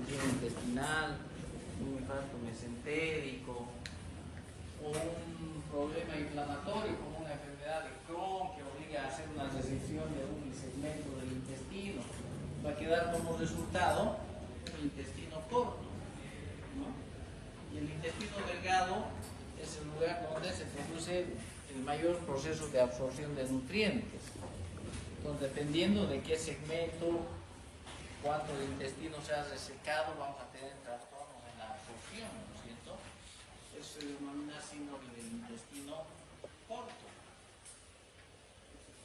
disfunción intestinal, un infarto mesentérico, o un problema inflamatorio como una enfermedad de Crohn que obliga a hacer una resección de un segmento del intestino, va a quedar como resultado un intestino corto, ¿no? Y el intestino delgado es el lugar donde se produce el mayor proceso de absorción de nutrientes. Entonces, dependiendo de qué segmento, cuánto el intestino se ha resecado, vamos a tener trastornos en la absorción, ¿no es cierto? Eso se denomina síndrome del intestino corto.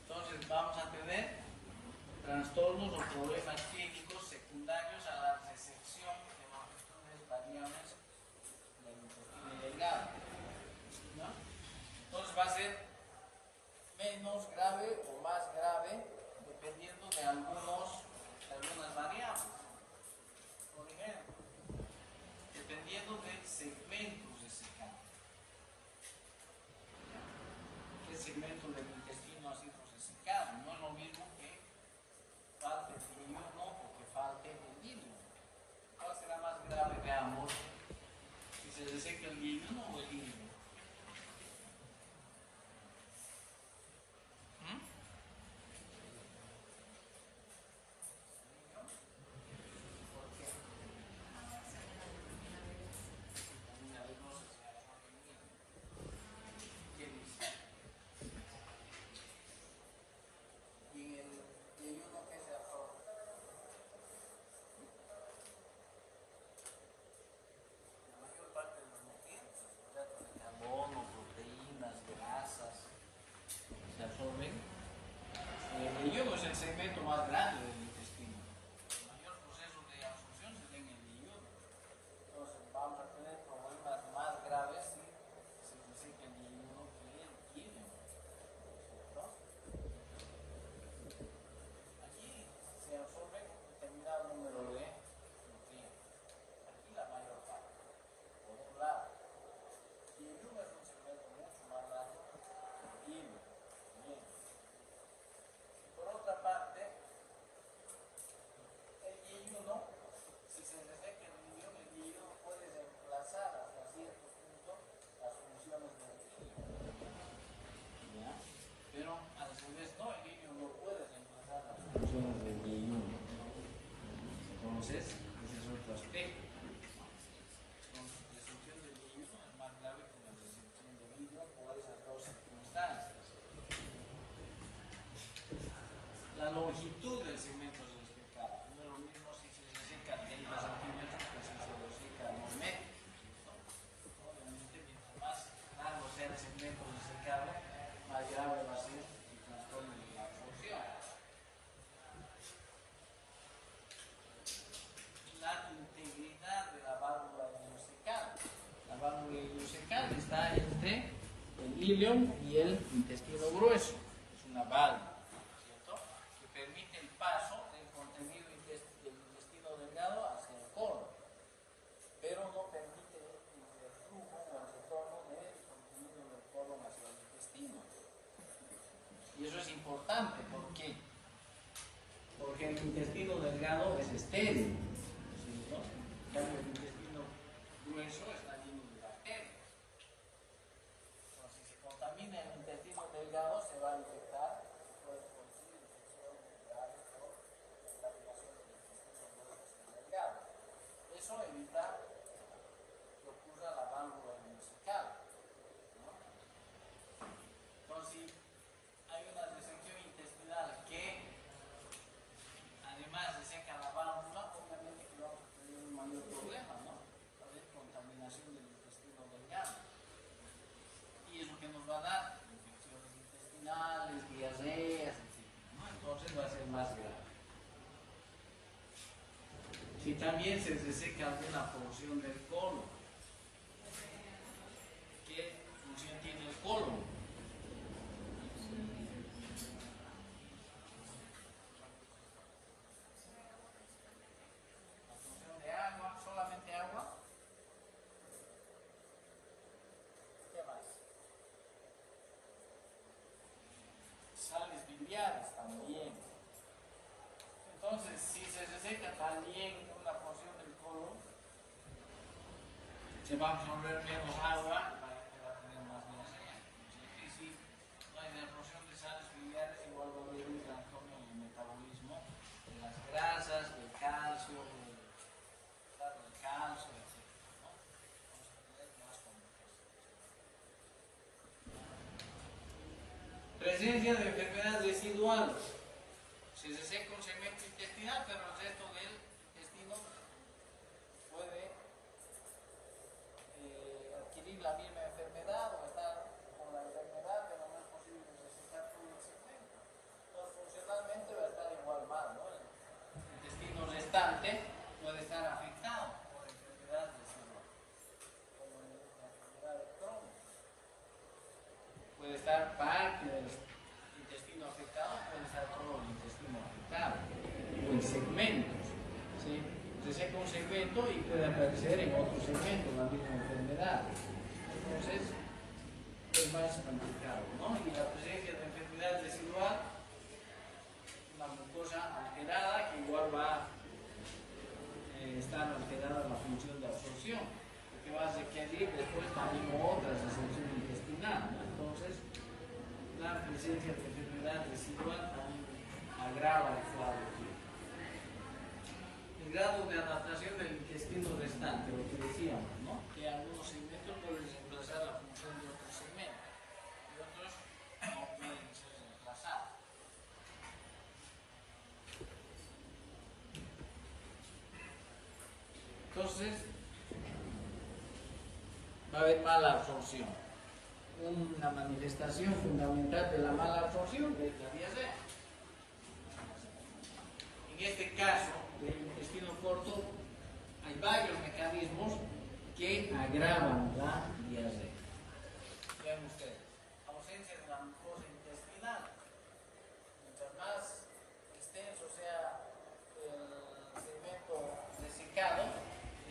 Entonces, vamos a tener trastornos o problemas clínicos secundarios a la resección de longitudes variables del intestino delgado, ¿no? Entonces va a ser menos grave o más grave dependiendo de algunas variables. Por ejemplo, dependiendo de segmentos de secado. ¿Qué segmento del intestino ha sido resecado? No es lo mismo que falte el ilion o que falte el ilion. ¿Cuál será más grave de ambos? Si se reseca el ilion o el ilion. El yodo es el segmento más grande del intestino. El mayor proceso de absorción se da en el yodo. Entonces vamos a tener problemas más graves si se reseca el yodo que el ilion. ¿Cierto? Aquí se absorbe un determinado número de nutrientes. Aquí la mayor parte. Por un lado. Y el yodo es un segmento mucho más grande que el ilion. Bien. Por otra parte, el yeyuno, si se reseca el yeyuno puede reemplazar hasta cierto punto las funciones del ilion. ¿Ya? Pero a su vez no, el ilion no puede reemplazar las funciones del yeyuno. Entonces, ese es otro aspecto. Entonces, la resección del yeyuno es más grave que la resección del ilion por esas dos circunstancias. La longitud del segmento se resecado. No es lo mismo si se reseca 30 centímetros que si se reseca 2 metros. Obviamente, mientras más largo sea el segmento resecado, más grave va a ser el trastorno de la absorción. La integridad de la válvula ileocecal. La válvula ileocecal está entre el ilion y el intestino grueso. Es una válvula, ¿cierto?, que permite el paso del contenido del intestino delgado hacia el colon, pero no permite el flujo o el retorno del contenido del colon hacia el intestino. Y eso es importante, ¿por qué? Porque el intestino delgado es estéril, ¿cierto? En cambio, el intestino grueso está lleno de bacterias. Entonces, si se contamina el intestino delgado, se va a infectar, puede producir infección grave por contaminación del intestino grueso delgado. Eso evita que ocurra la válvula ileocecal, ¿no? Entonces, hay una resección intestinal que además reseca la válvula, obviamente que vamos a tener un mayor problema, ¿no? Va a haber contaminación del intestino delgado. Y eso que nos va a dar infecciones intestinales, diarreas, etc., ¿no? Entonces va a ser más grave. Si también se reseca alguna porción del colon, ¿qué función tiene el colon? De agua, solamente agua. ¿Qué más? Sales biliares también. Entonces, si se reseca también una porción del colon, se va a absorber menos agua, va a tener más diarrea. Y si no hay absorción de sales biliares, igual va a haber un trastorno en el metabolismo de las grasas, del calcio, del calcio, etc. ¿No? Vamos a tener más complicaciones. Presencia de enfermedades residuales. Si se seca un segmento intestinal, pero el resto del intestino puede adquirir la misma enfermedad o estar con la enfermedad, pero no es posible resecar todo el segmento. Entonces, funcionalmente va a estar igual mal, ¿no? El intestino restante puede estar afectado por enfermedad residual, como la enfermedad de Crohn. Puede estar parte del intestino afectado, puede estar todo el intestino afectado, o en segmentos, ¿sí? Se seca un segmento y puede aparecer en otro segmento la misma enfermedad. Entonces, es más complicado, ¿no? Y la presencia de enfermedad residual, una mucosa alterada que igual va a estar alterada la función de absorción, porque va a requerir después también otra resección intestinal, ¿no? Entonces, la presencia de enfermedad residual también agrava el cuadro. El grado de adaptación del intestino restante, lo que decíamos, ¿no? Que algunos segmentos pueden reemplazar la función de otros segmentos y otros no pueden ser reemplazados. Entonces, va a haber mala absorción. Una manifestación fundamental de la mala absorción es la diarrea. En este caso del intestino corto hay varios mecanismos que agravan la diarrea. Vean ustedes, ausencia de la mucosa intestinal. Mientras más extenso sea el segmento desecado,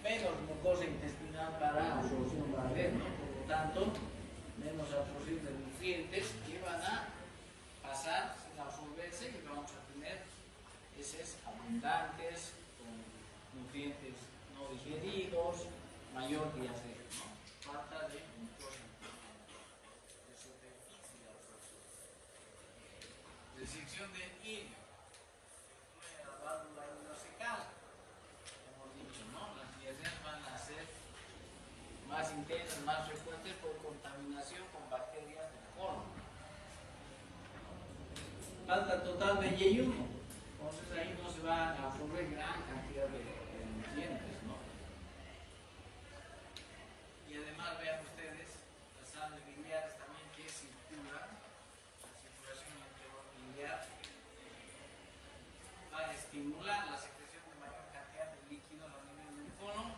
menos mucosa intestinal para absorción va a haber, ¿no? Por lo tanto, menos absorción de nutrientes que van a pasar sin absorberse y vamos a tener heces abundantes con nutrientes no digeridos, mayor diarrea, ¿no? Falta de mucosa intestinal, de superficie de absorción. Resección del ilio, incluye la válvula ileocecal, hemos dicho, ¿no? Las diarreas van a ser más intensas, más frecuentes por contaminación con bacterias del colon. Falta total de yeyuno, entonces ahí no se va a absorber gran cantidad de nutrientes, ¿no? Y además vean ustedes las sales biliares también que circulan, la circulación biliar va a estimular la secreción de mayor cantidad de líquidos a nivel del colon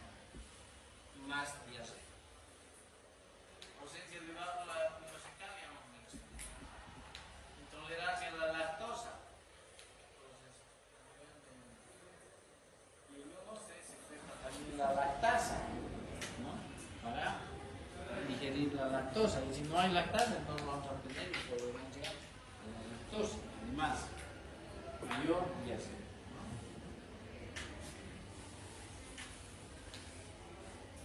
y más diarrea. Ausencia de válvula ileocecal, ya hemos mencionado. Intolerancia a la lactosa. Entonces, a nivel de yeyuno se secreta también la lactasa, ¿no? Para digerir la lactosa. Y si no hay lactasa, entonces vamos a tener intolerancia a la lactosa. Además, mayor diarrea.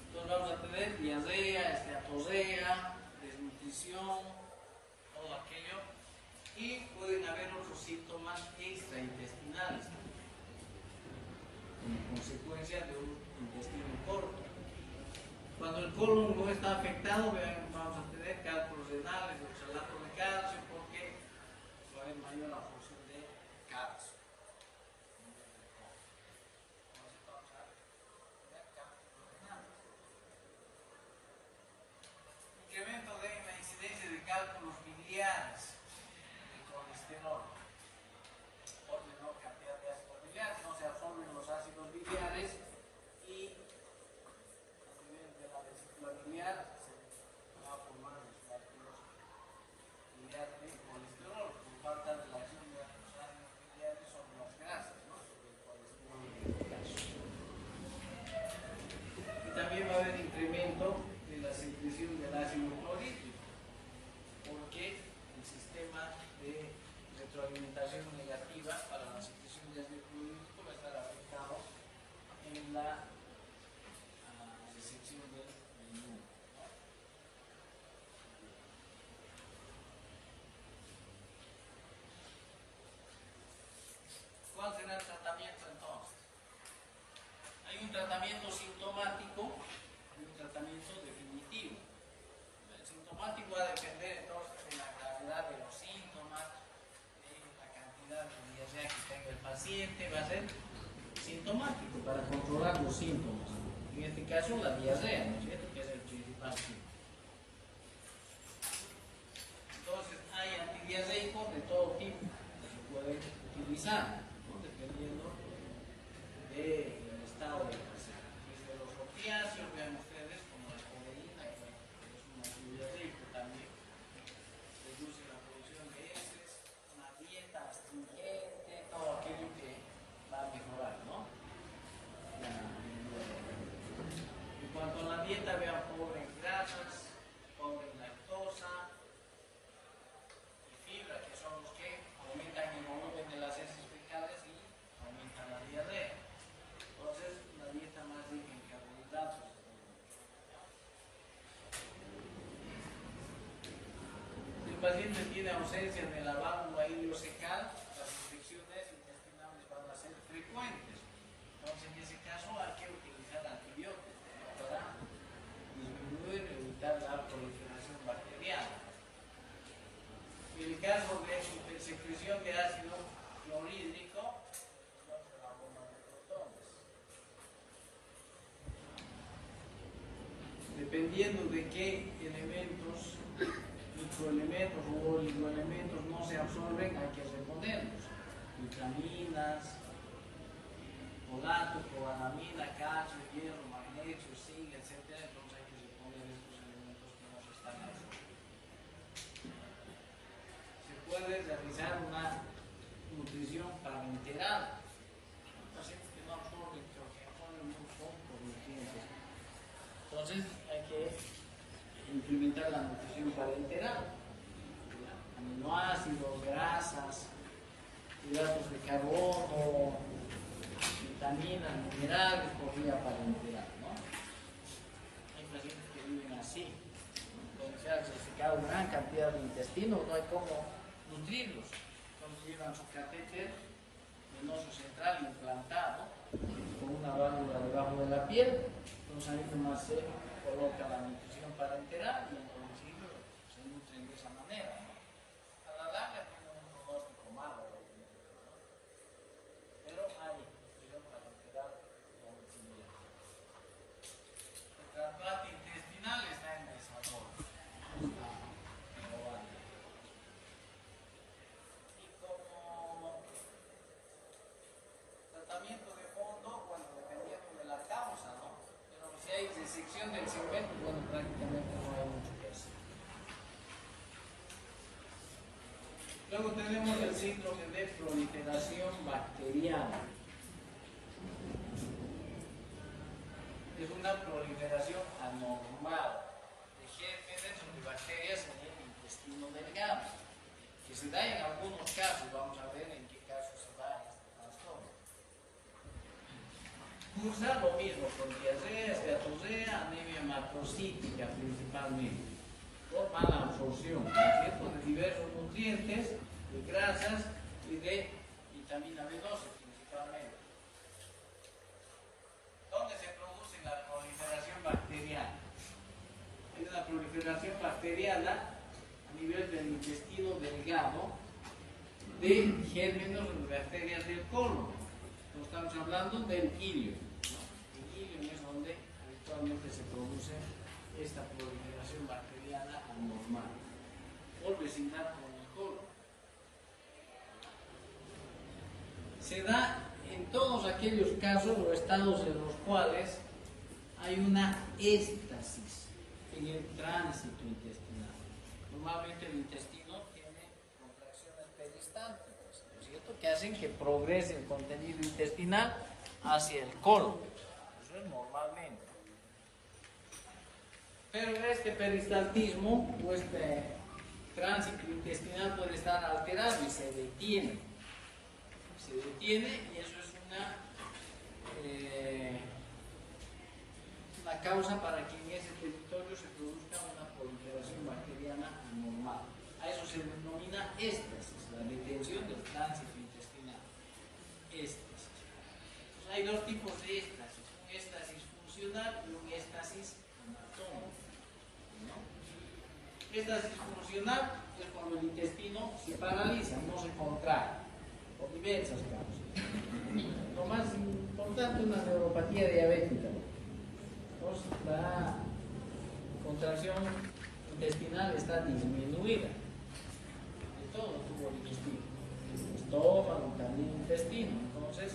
Entonces vamos a tener diarrea, esteatosea, desnutrición, todo aquello, y pueden haber otros síntomas extraintestinales como consecuencia de un intestino corto. Cuando el colon no está afectado, vamos a tener cálculos renales, oxalato de calcio, porque va a haber mayor absorción de calcio. Incremento de la incidencia de cálculos biliares, de colesterol, por menor cantidad de ácido biliar, no se absorben los ácidos biliares y a nivel de la vesícula biliar se va a formar los cálculos biliares de colesterol por falta de la acción de los ácidos biliares sobre las grasas, ¿no? Sobre el colesterol en este caso. Y también va a haber incremento de la secreción del ácido clorhídrico, porque el sistema de retroalimentación negativa para la secreción de ácido clorhídrico va a estar afectado en la resección del ¿Cuál será el tratamiento entonces? Hay un tratamiento sintomático y un tratamiento definitivo. El sintomático va a depender entonces de la gravedad de los síntomas, de la cantidad de diarrea que tenga el paciente, va a ser sintomático para controlar los síntomas. En este caso la diarrea, ¿no es cierto?, que es el principal síntoma. Entonces hay antidiarreicos de todo tipo que se pueden utilizar, ¿no?, dependiendo del estado del paciente. Desde los opiáceos, vean ustedes, como la codeína, que es un antidiarreico también, reduce la producción de heces, una dieta astringente, todo aquello que va a mejorar, ¿no? En cuanto a la dieta, vean, pobre en grasas, pobre en lactosa y fibra, que son los que aumentan el volumen de las heces fecales y aumentan la diarrea. Entonces, una dieta más rica en carbohidratos. Si el paciente tiene ausencia de la válvula ileocecal, las infecciones intestinales van a ser frecuentes. Entonces, en ese caso hay que utilizar antibióticos, ¿no?, para disminuir y evitar la proliferación bacteriana. En el caso de secreción de ácido clorhídrico, la bomba de protones. Dependiendo de qué elementos, microelementos o oligoelementos no se absorben, hay que reponerlos. Vitaminas, folato, cobalamina, calcio, hierro, magnesio, zinc, etc. Entonces hay que reponer estos elementos que no se están absorbiendo. Se puede realizar una nutrición parenteral. Pacientes que no absorben, pero que absorben muy pocos nutrientes. Entonces hay que implementar la nutrición parenteral. Aminoácidos, grasas, hidratos de carbono, vitaminas, minerales por vía parenteral, ¿no? Hay pacientes que viven así, donde se ha resecado gran cantidad de intestino, no hay cómo nutrirlos. Entonces llevan su catéter venoso central implantado con una válvula debajo de la piel. Entonces ahí nomás se coloca la nutrición parenteral y en principio se nutren de esa manera, ¿no? A la larga tiene un pronóstico malo, pero hay nutrición parenteral domiciliaria. El trasplante intestinal está en desarrollo. Y como tratamiento de fondo, bueno, dependiendo de la causa, ¿no? Pero si hay resección del segmento, bueno, prácticamente no hay mucho que hacer. Luego tenemos el síndrome de proliferación bacteriana. Es una proliferación anormal de gérmenes o de bacterias en el intestino delgado, que se da en algunos casos. Vamos a ver en qué casos se da este trastorno. Cursa lo mismo con diarrea, esteatosea, anemia macrocítica principalmente, por mala absorción, ¿no es cierto?, de diversos nutrientes, de grasas y de vitamina B12 principalmente. ¿Dónde se produce la proliferación bacteriana? Hay una proliferación bacteriana a nivel del intestino delgado de gérmenes o de bacterias del colon. Entonces estamos hablando del ilio, ¿no? El ilio es donde habitualmente se produce esta proliferación bacteriana anormal, por vecindad con el colon. Se da en todos aquellos casos o estados en los cuales hay una éstasis en el tránsito intestinal. Normalmente el intestino tiene contracciones peristálticas, ¿no es cierto?, que hacen que progrese el contenido intestinal hacia el colon. Eso es normalmente. Pero este peristaltismo o este tránsito intestinal puede estar alterado y se detiene. Se detiene y eso es una causa para que en ese territorio se produzca una proliferación bacteriana anormal. A eso se denomina éstasis, la detención del tránsito intestinal. estasis funcional es cuando el intestino se paraliza, no se contrae, por diversas causas. Lo más importante es una neuropatía diabética. Entonces, la contracción intestinal está disminuida de todo el tubo digestivo, estómago, también intestino. Entonces,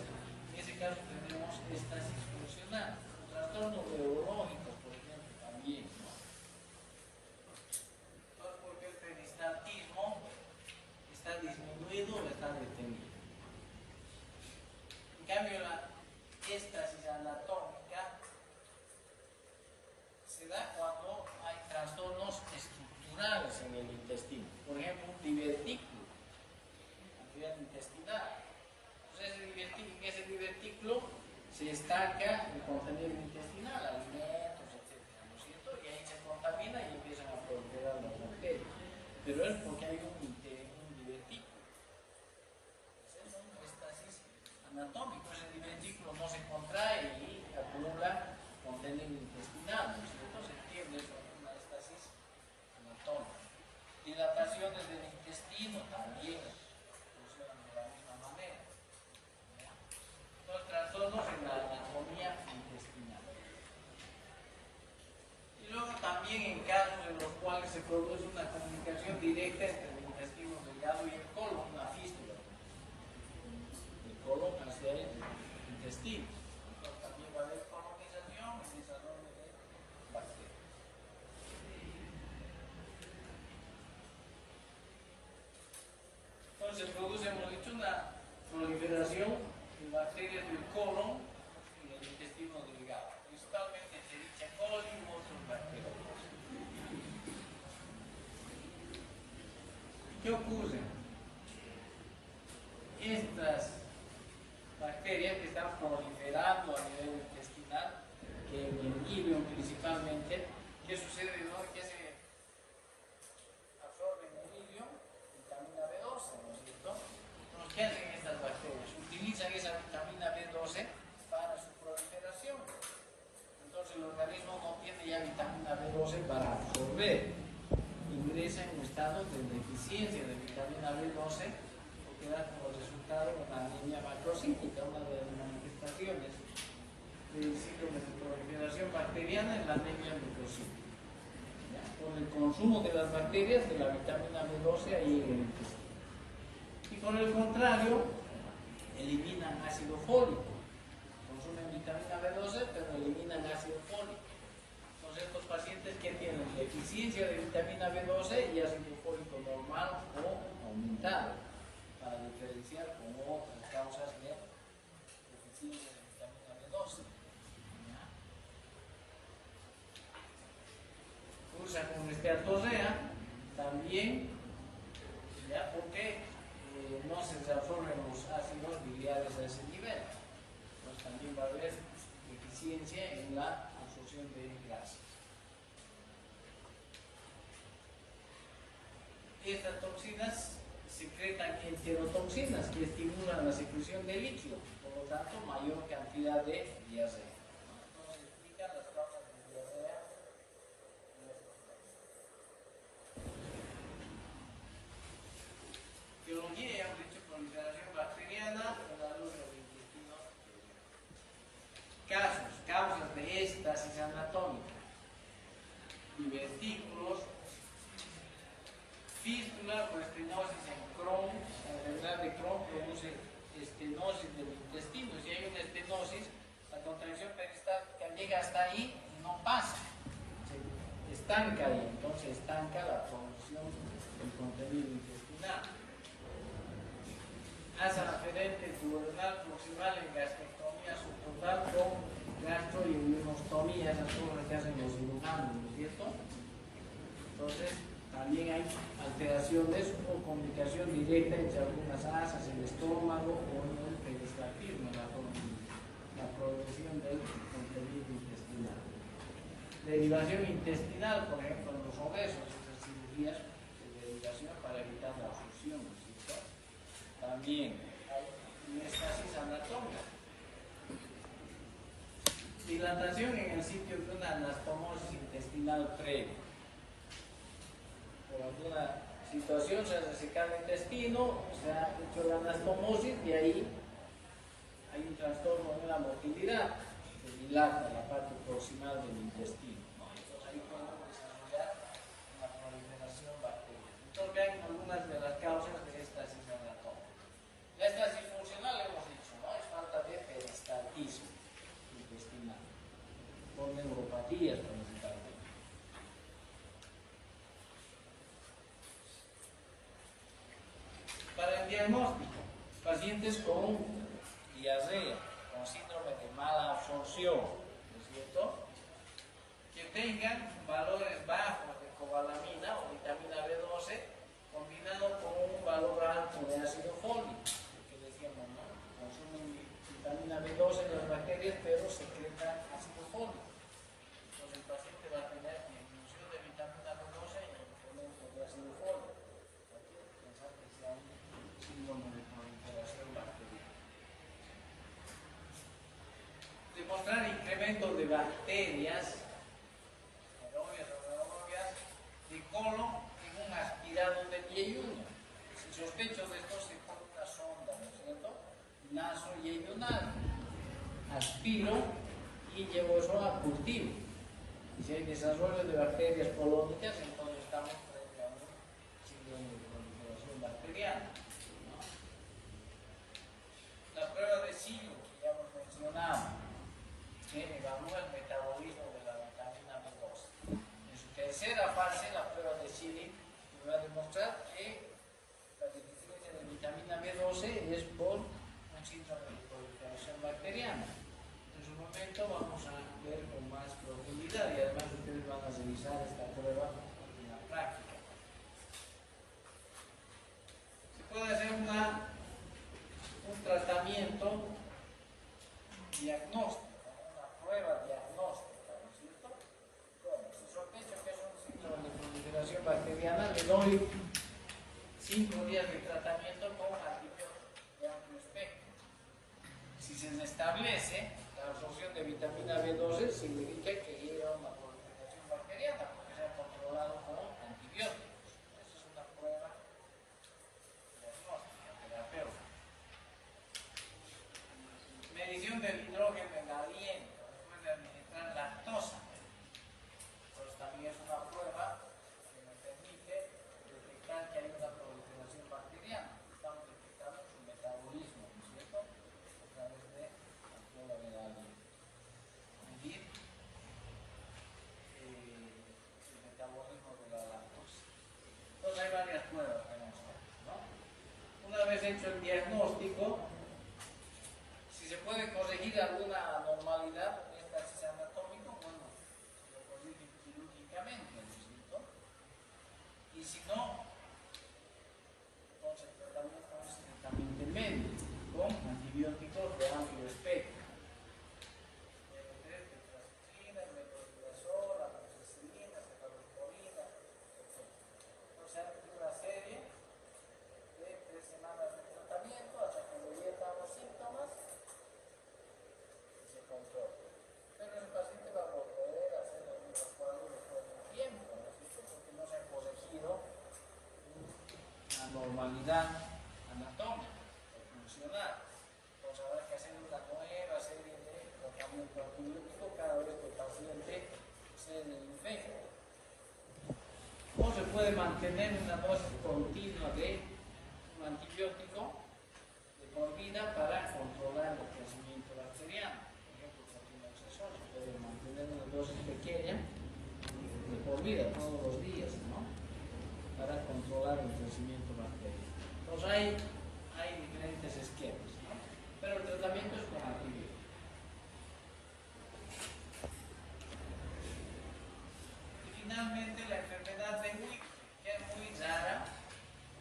en ese caso tenemos estasis funcional. Trastornos neurológicos, por ejemplo, también, ¿no? Entonces, porque el peristaltismo está disminuido o está detenido. En cambio, la éstasis anatómica se da cuando hay trastornos estructurales en el intestino. Por ejemplo, un divertículo a nivel intestinal. Entonces, en ese divertículo se estanca el contenido intestinal, alimentos, etc., ¿no es cierto? Y ahí se contamina y empiezan a proliferar las bacterias. Pero es porque hay un divertículo. Es una estasis anatómica. Ese divertículo no se contrae y acumula contenido intestinal, ¿no es cierto? Se entiende eso, una estasis anatómica. Dilataciones del intestino también funcionan de la misma manera. Los trastornos en la anatomía intestinal. Y luego también en casos en los cuales se produce una comunicación directa entre el intestino delgado y el colon, una fístula. El colon hacia el intestino. Entonces también va a haber colonización y desarrollo de bacterias. Entonces se produce, hemos dicho, una proliferación de bacterias del colon y del intestino delgado, principalmente Escherichia coli y otros bacterias. ¿Qué ocurre? Estas bacterias que están proliferando a nivel intestinal, que en el ileum principalmente, ¿qué sucede? ¿No? Que se absorben en el ileum vitamina B12, ¿no es cierto? Entonces, ¿qué hacen estas bacterias? Utilizan esa vitamina B12 para su proliferación. Entonces el organismo no tiene ya vitamina B12 para absorber. Ingresa en un estado de deficiencia de vitamina B12, porque da como resultado una anemia macrocítica. Una de las manifestaciones del síndrome de proliferación bacteriana es la anemia macrocítica. Por el consumo de las bacterias de la vitamina B12 ahí en el intestino. Y por el contrario, eliminan ácido fólico. Consumen vitamina B12, pero eliminan ácido fólico. Entonces, estos pacientes que tienen deficiencia de vitamina B12 y ácido fólico normal o aumentado, para diferenciar con otras causas de deficiencia de vitamina B12. Cursa con esteatosea también, ya, porque no se absorben los ácidos biliares a ese nivel. Entonces también va a haber deficiencia en la absorción de grasas. Estas toxinas secretan enterotoxinas que estimulan la secreción de líquido, por lo tanto mayor cantidad de diarrea. Entonces explica las causas de diarrea. Biología, ya hemos dicho, proliferación bacteriana en la luz del intestino. Causas de éstasis anatómica: divertículos, fístula o estenosis en Crohn. La enfermedad de Crohn produce estenosis del intestino. Si hay una estenosis, la contracción peristáltica llega hasta ahí y no pasa, se estanca ahí, entonces estanca la producción del contenido intestinal. Asa aferente duodenal proximal en gastrectomía subtotal con gastroimunostomía, esas cosas que hacen los cirujanos, ¿no es cierto? Entonces, también hay alteraciones o comunicación directa entre algunas asas, el estómago o el peristaltismo, la progresión del contenido intestinal. Derivación intestinal, por ejemplo, en los obesos, esas cirugías de derivación para evitar la fusión, ¿no es cierto? También hay estasis anatómica. Dilatación en el sitio de una anastomosis intestinal previa. por alguna situación se ha resecado el intestino, se ha hecho la anastomosis y ahí hay un trastorno en la motilidad, se dilata la parte proximal del intestino, ¿no? Entonces ahí podemos desarrollar una proliferación bacteriana. Entonces vean algunas de las causas de éstasis anatómica. La éstasis funcional hemos dicho, ¿no? Es falta de peristaltismo intestinal, por neuropatías principalmente. Para el diagnóstico, pacientes con diarrea, con síndrome de mala absorción, ¿no es cierto? Que tengan valores bajos de cobalamina o vitamina B12 combinado con un valor alto de ácido fólico, que decíamos, ¿no? Consumen vitamina B12 de las bacterias, pero secretan ácido fólico. Entonces el paciente va a tener disminución de vitamina B12 y incremento de ácido fólico. Hay que pensar que sea un síndrome de proliferación bacteriana. Demostrar incremento de bacterias aerobias o anaerobias de colon en un aspirado de yeyuno. Si sospecho de esto, se pone una sonda, ¿no es cierto? Naso yeyunal. Aspiro y llevo eso a cultivo. Y si hay desarrollo de bacterias colónicas, entonces estamos frente a un síndrome de proliferación bacteriana, ¿no? La prueba de Silo, que ya hemos mencionado, que evalúa el metabolismo de la vitamina B12. En su tercera fase, la prueba de Schilling va a demostrar que la deficiencia de vitamina B12 es por un síndrome de proliferación bacteriana. En su momento vamos a ver con más profundidad y además ustedes van a revisar esta prueba en la práctica. Se puede hacer un tratamiento diagnóstico, una prueba diagnóstica, ¿no es cierto? Bueno, si sospecho que es un síndrome de proliferación bacteriana, le doy 5 días de tratamiento con antibióticos de amplio espectro. Si se restablece la absorción de vitamina B12, significa que lleva una proliferación bacteriana porque se ha controlado con antibióticos. Esa es una prueba diagnóstica, terapéutica. Medición del hidrógeno en aliento después de administrar lactosa. Entonces también es una prueba que me permite detectar que hay una proliferación bacteriana. Estamos detectando su metabolismo, ¿no es cierto? A través de la prueba del aliento. Medir el metabolismo de la lactosa. Entonces hay varias pruebas que vamos a hacer, ¿no? Una vez hecho el diagnóstico, si se puede corregir alguna anormalidad de éstasis anatómico, bueno, se lo corrige quirúrgicamente, ¿no es cierto? Y si no, entonces el tratamiento es estrictamente médico, con antibióticos de amplio espectro. Tetracitrina, metronidazol, amoxicilina, cefalosporina, etc. Entonces hay una serie de 3 semanas de tratamiento hasta que reviertan los síntomas y se controla. Pero el paciente va a volver a hacer los mismos cuadros después de un tiempo, ¿no es cierto? Porque no se ha corregido una normalidad anatómica o funcional. Entonces habrá que hacer una nueva serie de tratamiento antibiótico cada vez que el paciente se infecta. O se puede mantener una dosis continua de un antibiótico de por vida para controlar el crecimiento bacteriano. Por ejemplo, continuación se puede mantener una dosis pequeña de por vida todos los días, ¿no? Para controlar el crecimiento bacteriano. Entonces hay diferentes esquemas, ¿no? Pero el tratamiento es con antibióticos. Y finalmente la enfermedad de Wick, que es muy rara,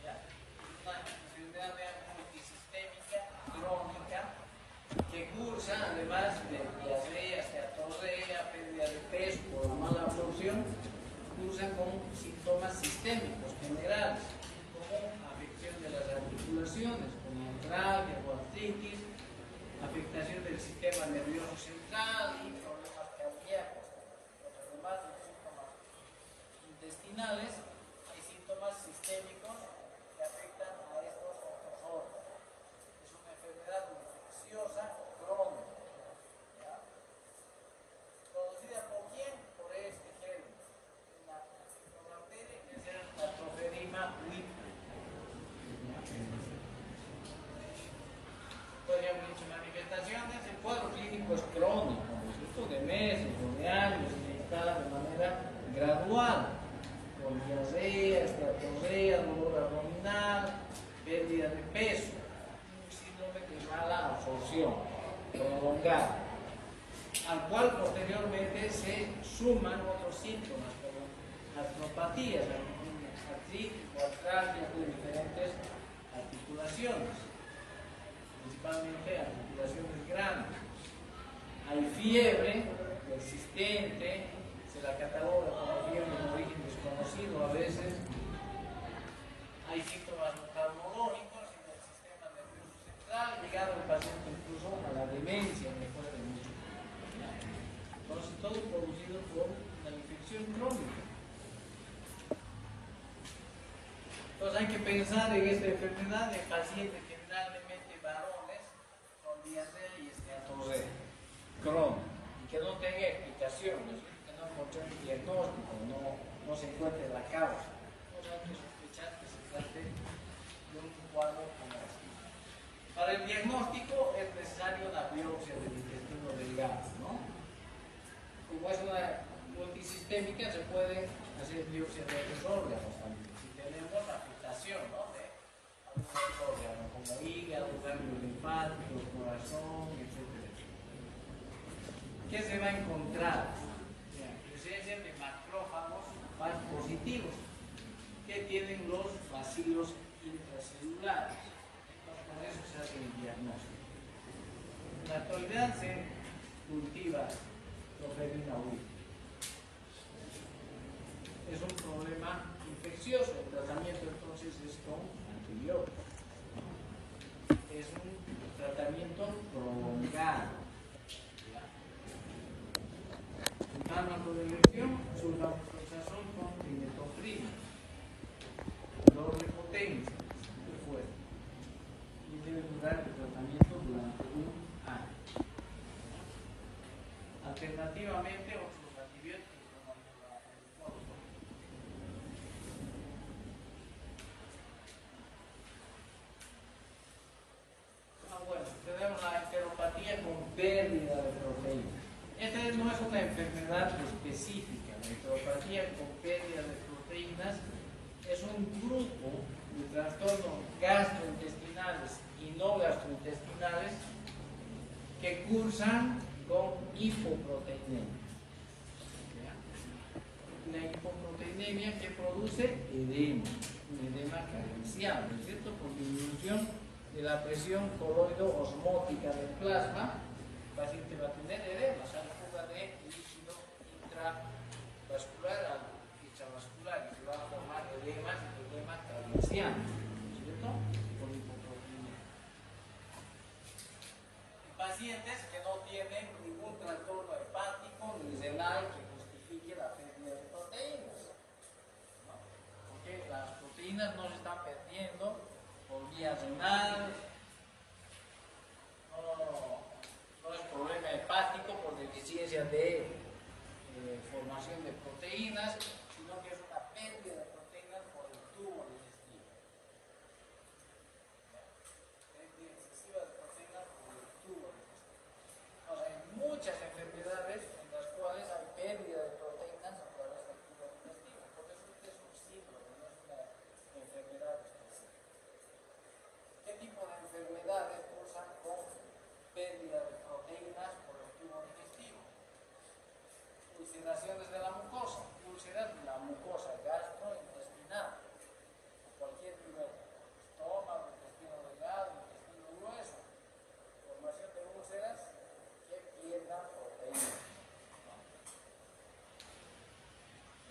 ¿ya? Una enfermedad multisistémica, crónica, que cursa, además de diarrea, esteatorrea, pérdida de peso por mala absorción, cursa con síntomas sistémicos generales, como afección de las articulaciones, como artralgia o artritis, afectación del sistema nervioso central y problemas cardíacos. Además de síntomas intestinales, hay síntomas había dicho manifestaciones, el cuadro clínico es crónico, ¿no es cierto? De meses o de años, se instala de manera gradual, con diarrea, esteatorrea, dolor abdominal, pérdida de peso, un síndrome de mala absorción prolongada, al cual posteriormente se suman otros síntomas como artropatías, artritis o artralgia de diferentes articulaciones, principalmente articulaciones grandes. Hay fiebre persistente, se la cataloga como fiebre de origen desconocido a veces. Hay síntomas oftalmológicos en el sistema nervioso central, llegado el paciente incluso a la demencia después de mucho tiempo. Entonces, todo producido por una infección crónica. Entonces, hay que pensar en esta enfermedad de pacientes generalmente varones con diarrea y esteatorrea crónica y que no tenga explicación, que no encontré un diagnóstico, no se encuentre la causa. Entonces, hay que sospechar que se trate de un cuadro como este. Para el diagnóstico es necesario la biopsia del intestino delgado, ¿no? Como es una multisistémica, se puede hacer biopsia de otros órganos también. Si tenemos afectación, ¿no?, de algunos órganos como hígado, ganglios linfáticos, corazón, etc. ¿Qué se va a encontrar? Presencia de macrófagos positivos que tienen los bacilos intracelulares. Entonces, con eso se hace el diagnóstico. En la actualidad se cultiva clofedina urea. Es un problema infeccioso. El tratamiento entonces es con antibióticos. Es un tratamiento prolongado. El fármaco de elección, sulfametazol con trimetoprina, doble potencia, muy fuerte, y debe durar el tratamiento durante un año. Alternativamente, otros antibióticos como bueno, tenemos la enteropatía con pérdida de proteínas. Esta no es una enfermedad específica. La enteropatía con pérdida de proteínas es un grupo de trastornos gastrointestinales y no gastrointestinales que cursan con hipoproteinemia. La hipoproteinemia que produce edema, un edema carencial, ¿no es cierto?, por disminución de la presión coloido-osmótica del plasma. El paciente va a tener edema, sale fuga de líquido intravascular al extravascular y se va a formar edema carencial, ¿no es cierto?, por hipoproteinemia. Pacientes que no tienen ningún trastorno hepático ni renal que justifique la pérdida de proteínas, ¿no? Porque las proteínas no se están perdiendo por vía renal, no es problema hepático por deficiencia de formación de proteínas, sino que es una pérdida de proteínas por el tubo digestivo. Pérdida excesiva de proteínas por el tubo digestivo. O sea, hay muchas enfermedades en las cuales hay pérdida de proteínas a través del tubo digestivo. Por eso es un síndrome, no es una enfermedad específica. ¿Qué tipo de enfermedades cursan con pérdida de proteínas por el tubo digestivo? Ulceraciones de la mucosa, úlceras de la mucosa gastrointestinal, a cualquier nivel, estómago, intestino delgado, intestino grueso, formación de úlceras que pierdan proteínas.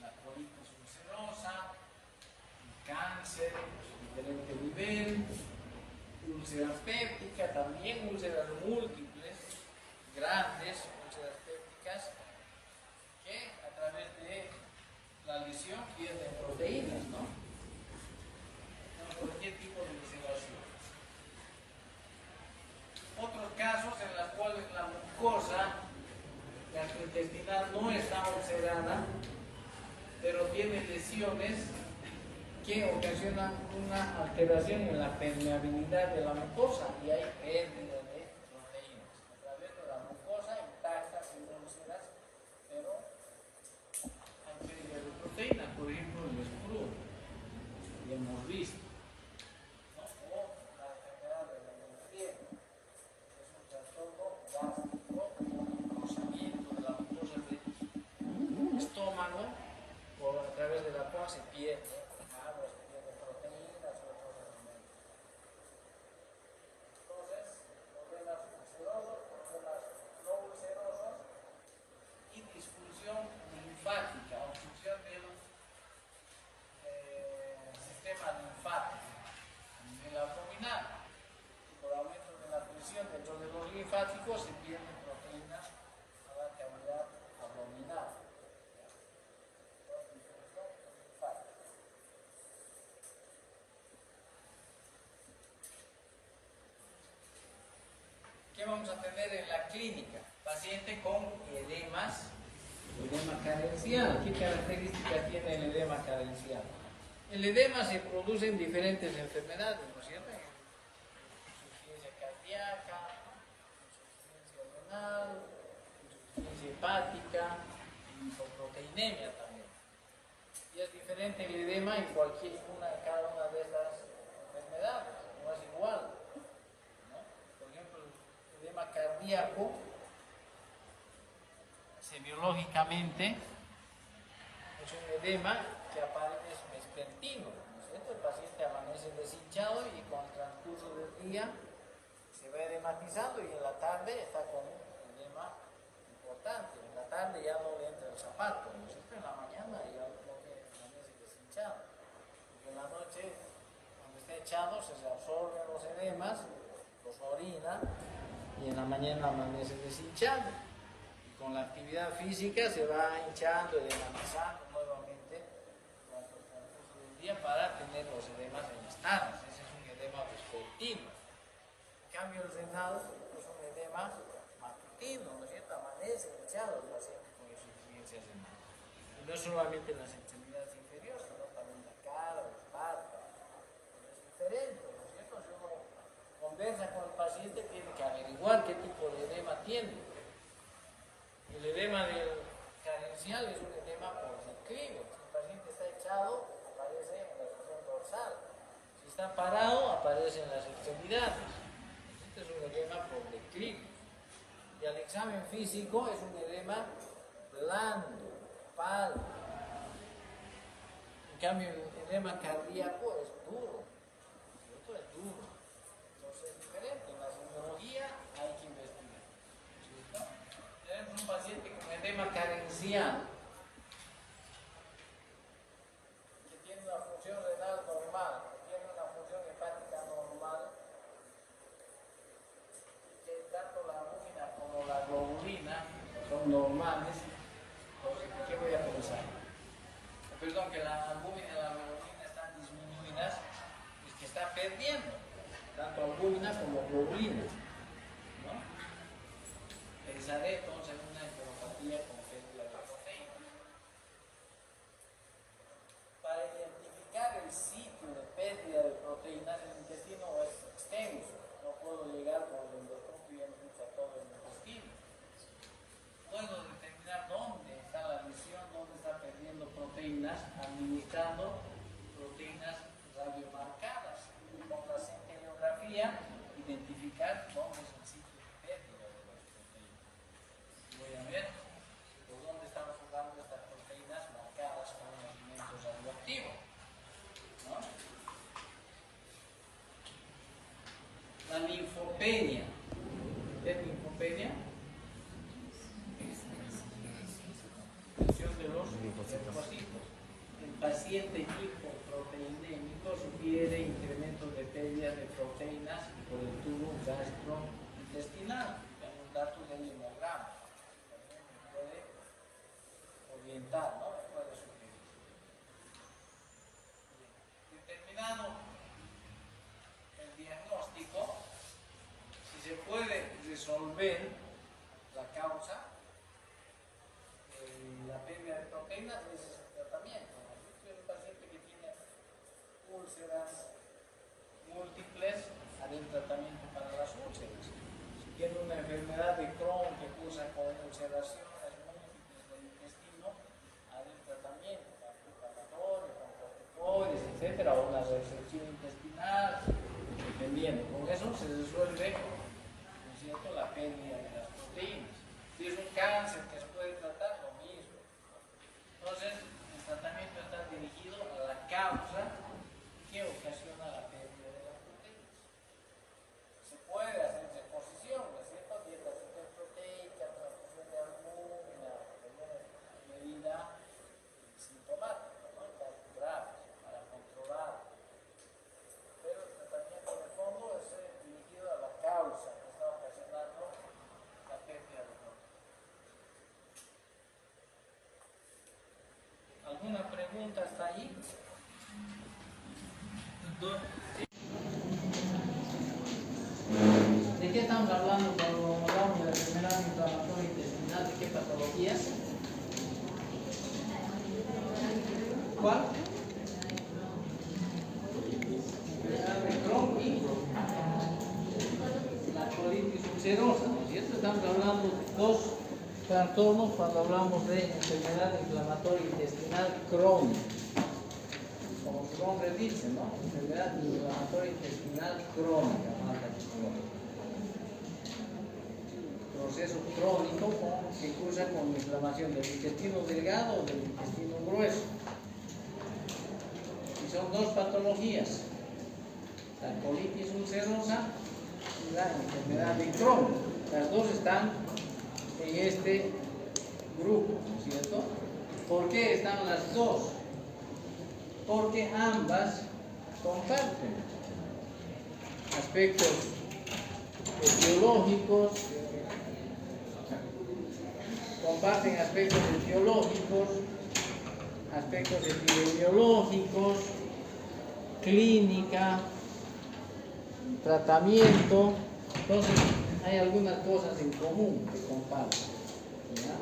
La colitis ulcerosa, cáncer de diferente nivel, úlcera péptica, también úlceras múltiples, grandes úlceras pépticas, que a través de la lesión pierden proteínas, ¿no? Cualquier tipo de ulceración. Otros casos en los cuales la mucosa gastrointestinal no está ulcerada, pero tiene lesiones que ocasionan una alteración en la permeabilidad de la mucosa y hay pérdida de se pierde agua, se pierde proteínas y otros alimentos. Entonces, problemas ulcerosos, problemas no ulcerosos y disfunción linfática, obstrucción del sistema linfático a nivel abdominal. Por aumento de la presión dentro de los linfáticos se pierden proteínas a la cavidad abdominal. ¿Qué vamos a tener en la clínica? Paciente con edemas, edema carencial. ¿Qué características tiene el edema carencial? El edema se produce en diferentes enfermedades, ¿no es cierto? Insuficiencia cardíaca, insuficiencia renal, insuficiencia hepática, hipoproteinemia también. Y es diferente el edema en cada una de estas enfermedades, no es igual. Por ejemplo, el edema cardíaco, biológicamente, es un edema que aparece vespertino, ¿no es cierto? El paciente amanece deshinchado y con el transcurso del día se va edematizando y en la tarde está con un edema importante. En la tarde ya no le entra el zapato, ¿no es cierto? En la mañana ya amanece deshinchado. Y en la noche, cuando está echado, se absorben los edemas, los orina y en la mañana amanece deshinchado. Con la actividad física se va hinchando, edematizando nuevamente durante el transcurso del día para tener los edemas en las tardes. Ese es un edema vespertino. En cambio, el renal es un edema matutino, ¿no es cierto? Amanece hinchado el paciente con insuficiencia renal. Y no solamente en las extremidades inferiores, sino también la cara, los párpados. Es diferente, ¿no es cierto? Si uno conversa con el paciente, tiene que averiguar qué tipo de edema tiene. El edema del carencial es un edema por declive. Si el paciente está echado, aparece en la sección dorsal. Si está parado, aparece en las extremidades. Este es un edema por declive. Y al examen físico es un edema blando, pálido. En cambio, el edema cardíaco es duro. ¿Cierto? Es duro. Entonces es diferente. En la semiología hay que investigar. Tenemos un paciente con edema carencial que tiene una función renal normal, que tiene una función hepática normal, que tanto la albúmina como la globulina son normales. Entonces, ¿qué voy a pensar? Perdón, que la albúmina y la globulina están disminuidas, es que está perdiendo tanto albúmina como globulina, ¿no? Pensaré entonces en una enteropatía con pérdida de proteínas. Para identificar el sitio de pérdida de proteínas, el intestino es extenso. No puedo llegar con el endoscopio y a todo el intestino. Puedo determinar dónde está la lesión, dónde está perdiendo proteínas, administrando proteínas radiomarcadas. Con la centeliografía, identificar dónde es el sitio de pérdida de las proteínas. Voy a ver por dónde están jugando estas proteínas marcadas con un alimento radioactivo, ¿no? La linfopenia. ¿Qué es linfopenia? Función de los linfocitos. El paciente hipoproteinémico sugiere incrementos de pérdida de proteínas por el tubo gastrointestinal. Es un dato del hemograma. Puede orientar, ¿no? Puede sugerir. Determinado el diagnóstico, si se puede resolver la causa, la pérdida de proteínas, ese es el tratamiento. Si es un paciente que tiene úlceras múltiples, haré un tratamiento para las úlceras. Si tiene una enfermedad de Crohn que cursa con ulceraciones múltiples del intestino, haré un tratamiento antiinflamatorio, con corticoides, etcétera, o una resección intestinal, dependiendo. Con eso se resuelve, ¿no es cierto?, la pérdida de las proteínas. Si es un cáncer que se puede tratar, lo mismo. Entonces, el tratamiento está dirigido pregunta hasta ahí? ¿De qué estamos hablando cuando hablamos de la enfermedad inflamatoria intestinal? ¿De qué patologías? ¿Cuál? Enfermedad de Crohn y la colitis ulcerosa, ¿no es cierto? Estamos hablando de dos trastornos cuando hablamos de enfermedad inflamatoria intestinal crónica. Como su nombre dice, ¿no? Enfermedad inflamatoria intestinal crónica, proceso crónico que cursa con inflamación del intestino delgado o del intestino grueso. Y son dos patologías, la colitis ulcerosa y la enfermedad de Crohn. Las dos están en este grupo, ¿no es cierto? ¿Por qué están las dos? Porque ambas comparten aspectos etiológicos, aspectos epidemiológicos, clínica, tratamiento. Entonces hay algunas cosas en común que comparten, ¿ya?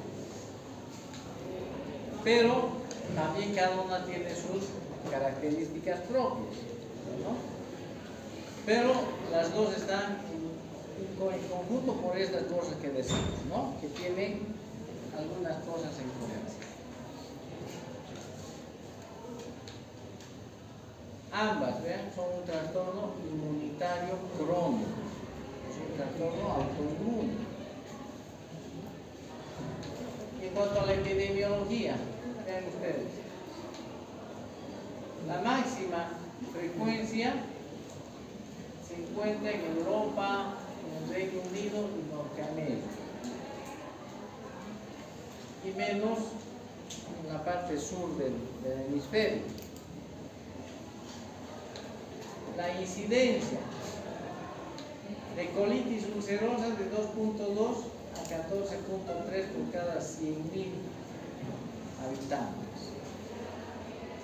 Pero también cada una tiene sus características propias, ¿no? Pero las dos están en conjunto por estas cosas que decimos, ¿no? Que tienen algunas cosas en común. Ambas, vean, son un trastorno inmunitario crónico, es un trastorno autoinmune. En cuanto a la epidemiología, vean ustedes, la máxima frecuencia se encuentra en Europa, en el Reino Unido y Norteamérica, y menos en la parte sur del hemisferio. La incidencia de colitis ulcerosa de 2.2 a 14.3 por cada 100.000 habitantes.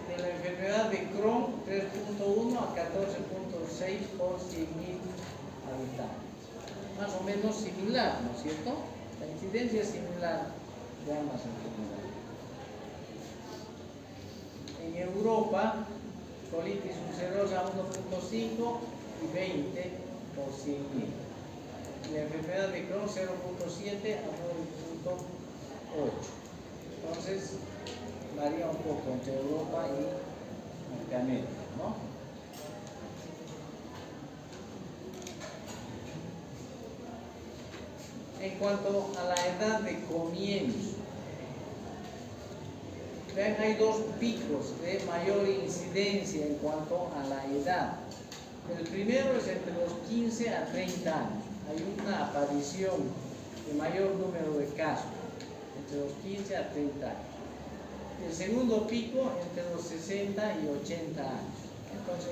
De la enfermedad de Crohn, 3.1 a 14.6 por 100.000 habitantes. Más o menos similar, ¿no es cierto? La incidencia es similar de ambas enfermedades. En Europa, colitis ulcerosa 1.5 y 20 por 100.000. La enfermedad de Crohn 0.7 a 9.8. Entonces varía un poco entre Europa y Norteamérica, ¿no? En cuanto a la edad de comienzo, vean, hay dos picos de mayor incidencia en cuanto a la edad. El primero es entre los 15 a 30 años. Hay una aparición de mayor número de casos, entre los 15 a 30 años. El segundo pico entre los 60 y 80 años. Entonces,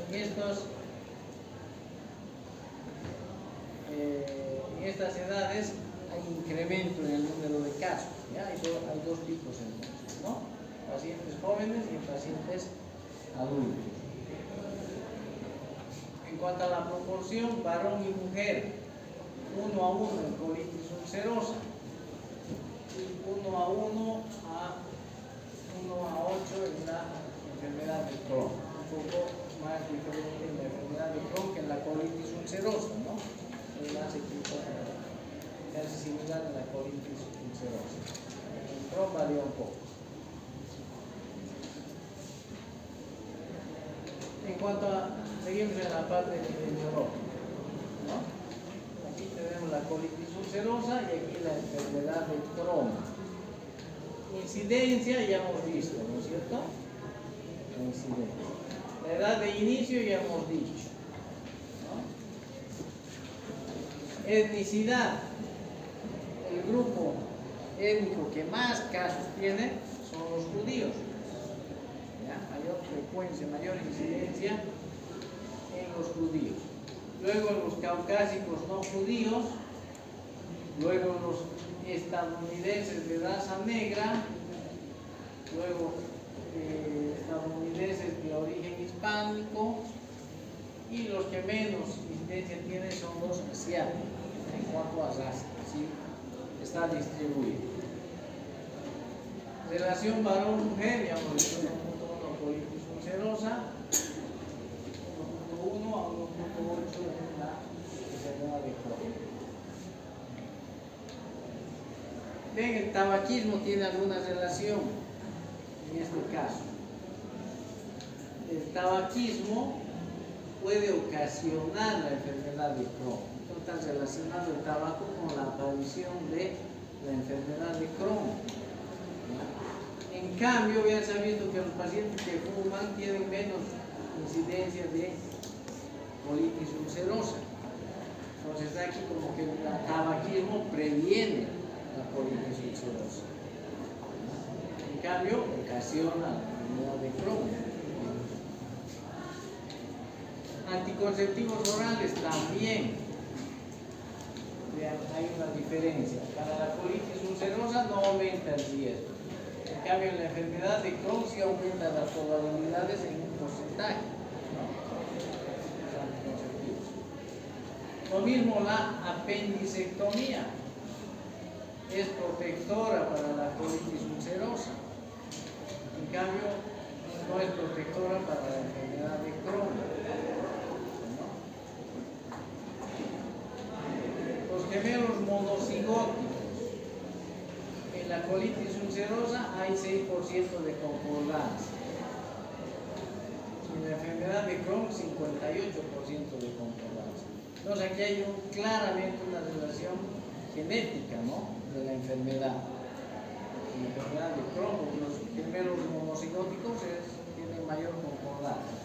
en estas edades hay incremento en el número de casos, ¿ya? Hay dos picos entonces, ¿no? Pacientes jóvenes y pacientes adultos. En cuanto a la proporción varón y mujer, 1 a 1 en colitis ulcerosa, 1 a 1 a 8 en la enfermedad de Crohn. Un poco más diferente en la enfermedad de Crohn que en la colitis ulcerosa, ¿no? Es más casi similar a la colitis ulcerosa. En Crohn varía un poco. En cuanto a, seguimos en la parte epidemiológica, ¿no? Aquí tenemos la colitis ulcerosa y aquí la enfermedad de Crohn. Incidencia ya hemos visto, ¿no es cierto? La incidencia. La edad de inicio ya hemos dicho, ¿no? Etnicidad. El grupo étnico que más casos tiene son los judíos. ¿Ya? Mayor frecuencia, mayor incidencia en los judíos. Luego los caucásicos no judíos, luego los estadounidenses de raza negra, luego estadounidenses de origen hispánico, y los que menos incidencia tienen son los asiáticos, en cuanto a raza, ¿sí? Está distribuido. Relación varón-mujer, ya hemos visto 1.1 colitis ulcerosa, 1.1 a 1.8 en la enfermedad de Crohn. Bien, el tabaquismo tiene alguna relación en este caso. El tabaquismo puede ocasionar la enfermedad de Crohn. Entonces, está relacionado el tabaco con la aparición de la enfermedad de Crohn. En cambio, ya se ha visto que los pacientes que fuman tienen menos incidencia de colitis ulcerosa. Entonces, aquí como que el tabaquismo previene la colitis ulcerosa. En cambio, ocasiona la enfermedad de Crohn. Anticonceptivos orales también. Vean, hay una diferencia. Para la colitis ulcerosa no aumenta el riesgo. En cambio, en la enfermedad de Crohn sí aumenta las probabilidades en un porcentaje, ¿no? Los anticonceptivos. Lo mismo la apendicectomía. Es protectora para la colitis ulcerosa. En cambio, no es protectora para la enfermedad de Crohn, ¿no? Los gemelos monocigóticos. En la colitis ulcerosa hay 6% de concordancia. En la enfermedad de Crohn, 58% de concordancia. Entonces aquí hay claramente una relación genética, ¿no?, de la enfermedad. En la enfermedad de Crohn, porque los gemelos monocigóticos tienen mayor concordancia.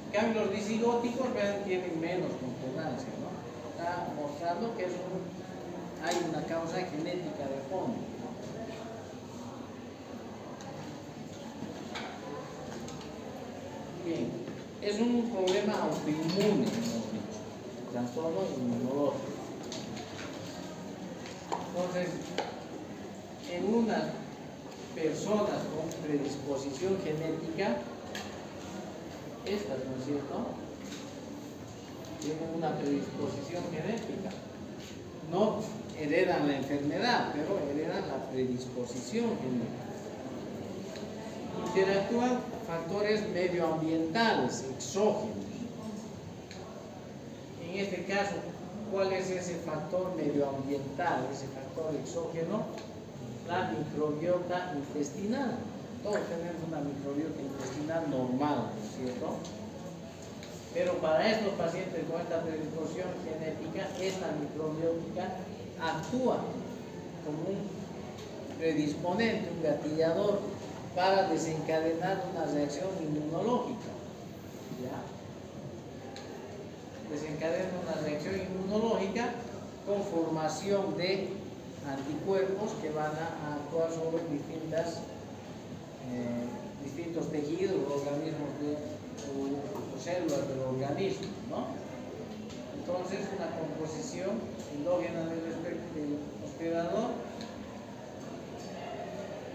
En cambio, los disigóticos tienen menos concordancia, ¿no? Está mostrando que hay una causa genética de fondo. Bien, es un problema autoinmune, hemos dicho, trastorno inmunológico. Entonces, en unas personas con predisposición genética, estas, ¿no es cierto?, tienen una predisposición genética. No heredan la enfermedad, pero heredan la predisposición genética. Interactúan factores medioambientales, exógenos. En este caso, ¿cuál es ese factor medioambiental, ese factor exógeno? La microbiota intestinal. Todos tenemos una microbiota intestinal normal, ¿no es cierto? Pero para estos pacientes con esta predisposición genética, esta microbiótica actúa como un predisponente, un gatillador para desencadenar una reacción inmunológica. ¿Ya? Desencadena una reacción inmunológica con formación de anticuerpos que van a actuar sobre distintos tejidos, organismos o células del organismo, ¿no? Entonces, una composición endógena del hospedador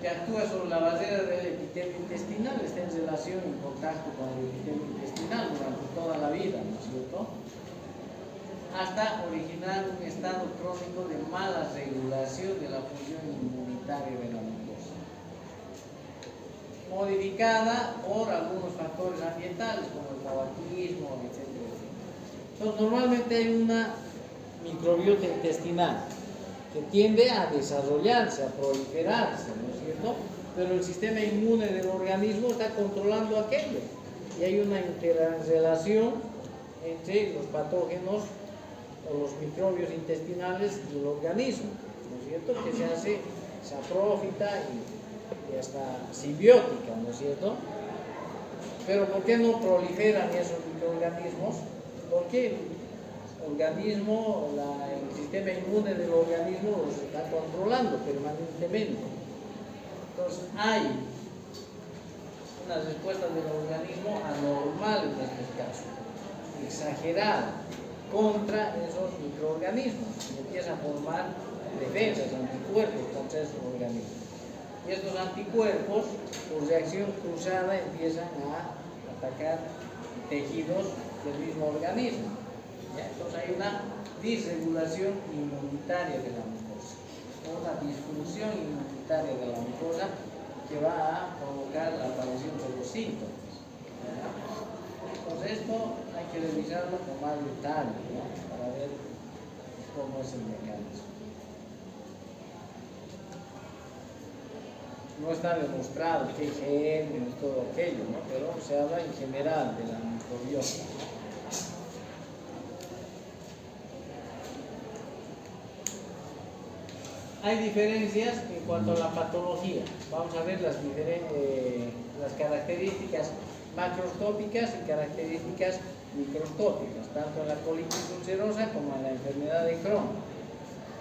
que actúa sobre la barrera del epitelio intestinal, está en relación, en contacto con el epitelio intestinal durante toda la vida, ¿no es cierto?, hasta originar un estado crónico de mala regulación de la función inmunitaria de la mucosa, modificada por algunos factores ambientales como el tabaquismo, etcétera, etcétera. Entonces, normalmente hay una microbiota intestinal que tiende a desarrollarse, a proliferarse, ¿no es cierto?, pero el sistema inmune del organismo está controlando aquello y hay una interrelación entre los patógenos o los microbios intestinales del organismo, ¿no es cierto?, que se hace saprófita y hasta simbiótica, ¿no es cierto? Pero ¿por qué no proliferan esos microorganismos? Porque el organismo, el sistema inmune del organismo los está controlando permanentemente. Entonces hay una respuesta del organismo anormal en este caso, exagerada, contra esos microorganismos, y empieza a formar defensas, anticuerpos contra esos organismos. Y estos anticuerpos, por reacción cruzada, empiezan a atacar tejidos del mismo organismo. ¿Ya? Entonces hay una disregulación inmunitaria de la mucosa, una disfunción inmunitaria de la mucosa que va a provocar la aparición de los síntomas. ¿Ya? Entonces esto hay que revisarlo con más detalle, ¿no? Para ver cómo es el mecanismo. No está demostrado qué gérmenes, todo aquello, ¿no? Pero se habla en general de la microbiota. Hay diferencias en cuanto a la patología. Vamos a ver las características macroscópicas y características microscópicas, tanto en la colitis ulcerosa como en la enfermedad de Crohn.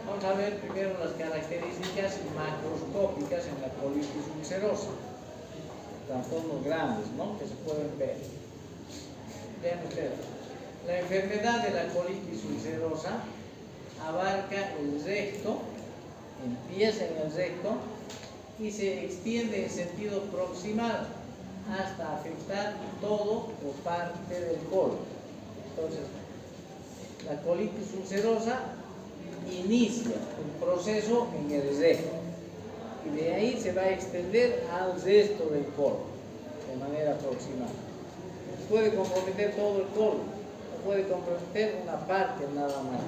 Vamos a ver primero las características macroscópicas en la colitis ulcerosa. Trastornos grandes, ¿no? Que se pueden ver. Vean ustedes. La enfermedad de la colitis ulcerosa abarca el recto, empieza en el recto y se extiende en sentido proximal hasta afectar todo o parte del colon. Entonces, la colitis ulcerosa inicia un proceso en el recto y de ahí se va a extender al resto del colon de manera proximal. Puede comprometer todo el colon, o puede comprometer una parte nada más,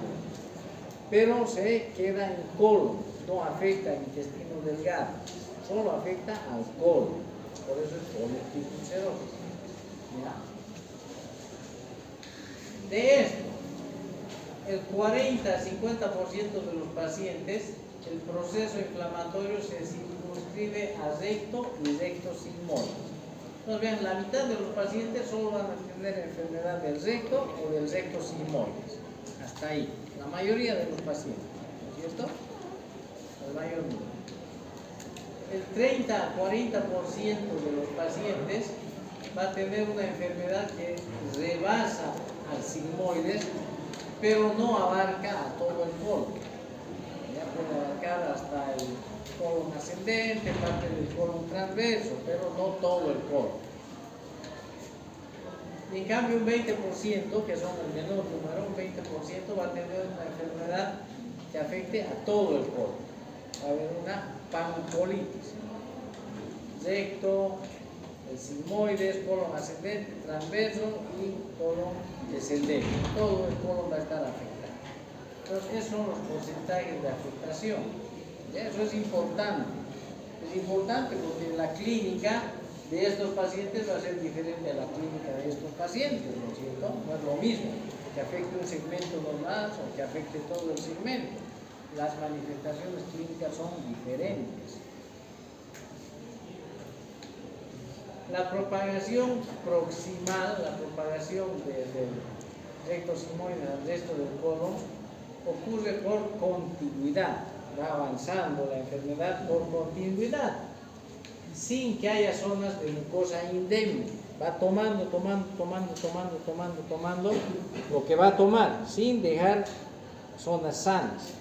pero se queda en colon, no afecta al intestino delgado, solo afecta al colon, por eso es colitis ulcerosa. ¿Ya? De esto, el 40-50% de los pacientes, el proceso inflamatorio se circunscribe a recto y recto sigmoides. Entonces vean, la mitad de los pacientes solo van a tener enfermedad del recto o del recto sigmoides. Hasta ahí, la mayoría de los pacientes, ¿no es cierto? El mayor número. El 30-40% de los pacientes va a tener una enfermedad que rebasa al sigmoides, pero no abarca a todo el colon. Ya puede abarcar hasta el colon ascendente, parte del colon transverso, pero no todo el colon. Y en cambio un 20%, que son el menor número, un 20% va a tener una enfermedad que afecte a todo el colon. Va a haber una pancolitis. Recto, el sigmoides, colon ascendente, transverso y colon descendente. Todo el colon va a estar afectado. Entonces, esos son los porcentajes de afectación. ¿Ya? Eso es importante. Es importante porque la clínica de estos pacientes va a ser diferente a la clínica de estos pacientes, ¿no es cierto? No es lo mismo que afecte un segmento normal o que afecte todo el segmento. Las manifestaciones clínicas son diferentes. La propagación proximal, la propagación del recto sigmoide al resto del colon, ocurre por continuidad. Va avanzando la enfermedad por continuidad, sin que haya zonas de mucosa indemne. Va tomando lo que va a tomar, sin dejar zonas sanas.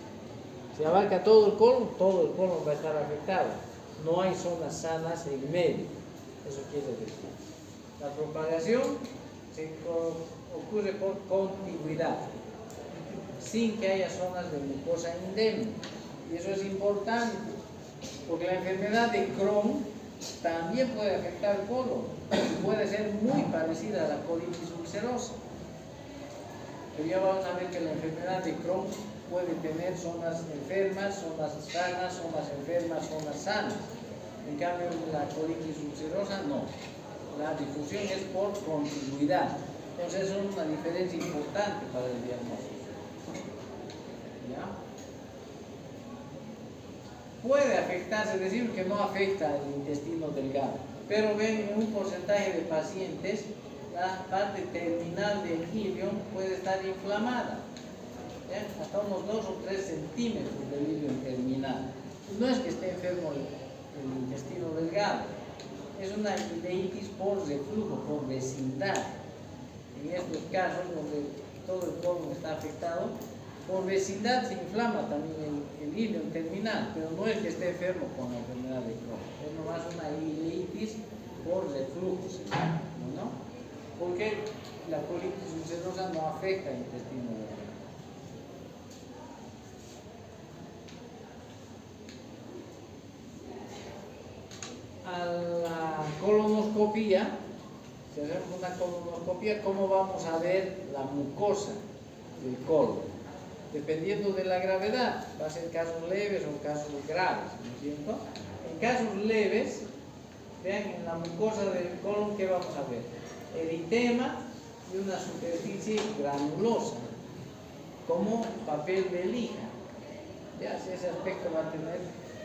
Si abarca todo el colon va a estar afectado. No hay zonas sanas en medio. Eso quiere decir. La propagación ocurre por continuidad, sin que haya zonas de mucosa indemne. Y eso es importante, porque la enfermedad de Crohn también puede afectar el colon. Puede ser muy parecida a la colitis ulcerosa. Pero ya vamos a ver que la enfermedad de Crohn puede tener zonas enfermas, zonas sanas, zonas enfermas, zonas sanas. En cambio, la colitis ulcerosa no. La difusión es por continuidad. Entonces, eso es una diferencia importante para el diagnóstico. ¿Ya? Puede afectarse, decir que no afecta al intestino delgado, pero ven en un porcentaje de pacientes la parte terminal del ilion puede estar inflamada, ¿ya? Hasta unos 2 o 3 centímetros del ilion terminal. No es que esté enfermo el intestino delgado, es una ileitis por reflujo, por vecindad. En estos casos donde todo el colon está afectado, Por vecindad se inflama también el ileum terminal, pero no es que esté enfermo con la enfermedad de Crohn, es nomás una ileitis por reflujo, ¿no? Porque la colitis ulcerosa no afecta al intestino delgado. A la colonoscopía, si hacemos una colonoscopía, ¿cómo vamos a ver la mucosa del colon? Dependiendo de la gravedad, va a ser casos leves o casos graves, ¿no es cierto? En casos leves, vean en la mucosa del colon, ¿qué vamos a ver? Eritema y una superficie granulosa, como papel de lija. Ya, ese aspecto va a tener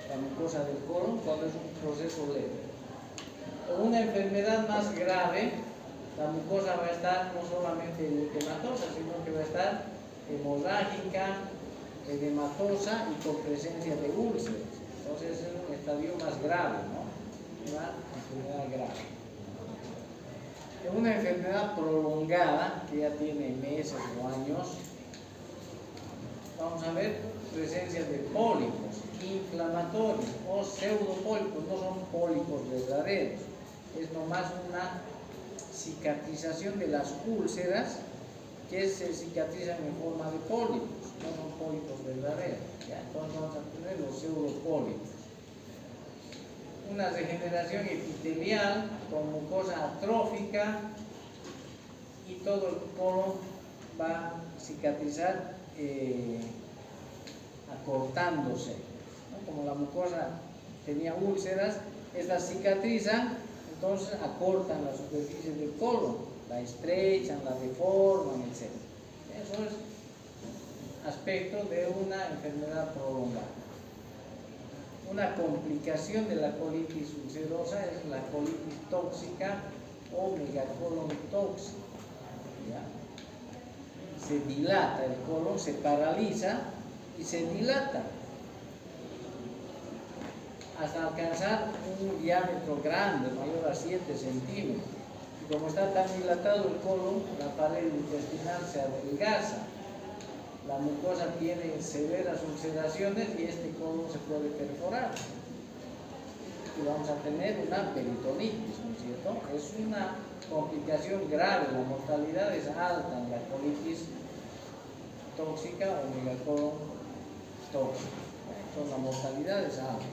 la mucosa del colon cuando es un proceso leve. O una enfermedad más grave, la mucosa va a estar no solamente eritematosa, sino que va a estar hemorrágica, edematosa y con presencia de úlceras. Entonces es un estadio más grave, ¿no? Una enfermedad grave. En una enfermedad prolongada, que ya tiene meses o años, vamos a ver presencia de pólipos inflamatorios o pseudopólipos, no son pólipos verdaderos, es nomás una cicatrización de las úlceras que se cicatrizan en forma de pólipos, no son pólipos verdaderos, ¿ya? Entonces vamos a tener los pseudopólipos. Una regeneración epitelial con mucosa atrófica y todo el colon va a cicatrizar acortándose, ¿no? Como la mucosa tenía úlceras, estas cicatrizan, entonces acortan la superficie del colon, la estrechan, la deforman, etc. Eso es aspecto de una enfermedad prolongada. Una complicación de la colitis ulcerosa es la colitis tóxica o megacolon tóxica. ¿Ya? Se dilata el colon, se paraliza y se dilata hasta alcanzar un diámetro grande, mayor a 7 centímetros. Y como está tan dilatado el colon, la pared intestinal se adelgaza. La mucosa tiene severas ulceraciones y este colon se puede perforar. Y vamos a tener una peritonitis, ¿no es cierto? Es una complicación grave, la mortalidad es alta en la colitis tóxica o megacolon tóxica. Entonces la mortalidad es alta.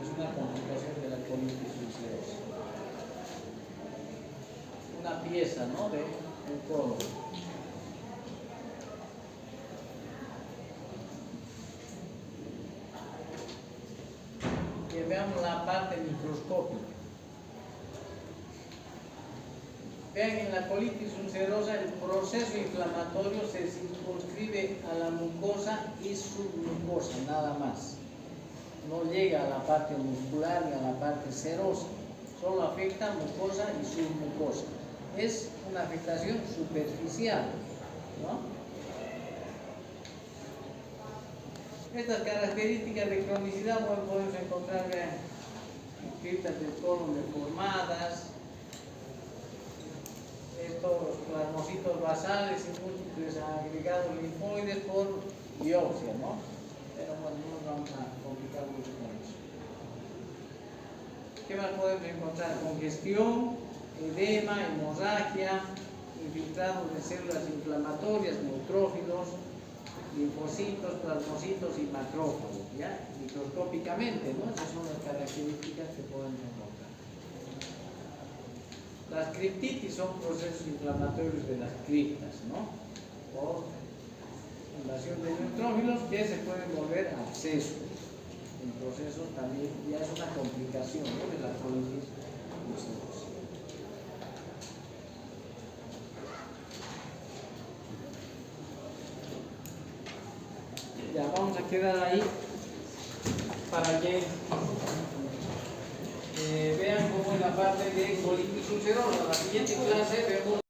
Es una complicación de la colitis ulcerosa. Una pieza, ¿no?, de un colon. Que veamos la parte microscópica. Vean, en la colitis ulcerosa el proceso inflamatorio se circunscribe a la mucosa y submucosa, nada más. No llega a la parte muscular ni a la parte serosa, solo afecta mucosa y submucosa. Es una afectación superficial, ¿no? Estas características de cronicidad podemos encontrar, vean, criptas del colon deformadas, estos plasmocitos basales y múltiples agregados linfoides por biopsia, ¿no? Pero bueno, no nos vamos a complicar mucho con eso. ¿Qué más podemos encontrar? Congestión, edema, hemorragia, infiltrado de células inflamatorias, neutrófilos, linfocitos, plasmocitos y macrófagos, ¿ya? Microscópicamente, ¿no? Esas son las características que podemos encontrar. Las criptitis son procesos inflamatorios de las criptas, ¿no? Por invasión de neutrófilos que se pueden volver abscesos. El proceso también ya es una complicación, ¿no?, de la colitis ulcerosa. Ya vamos a quedar ahí para que vean cómo es la parte de colitis ulcerosa. La siguiente clase vemos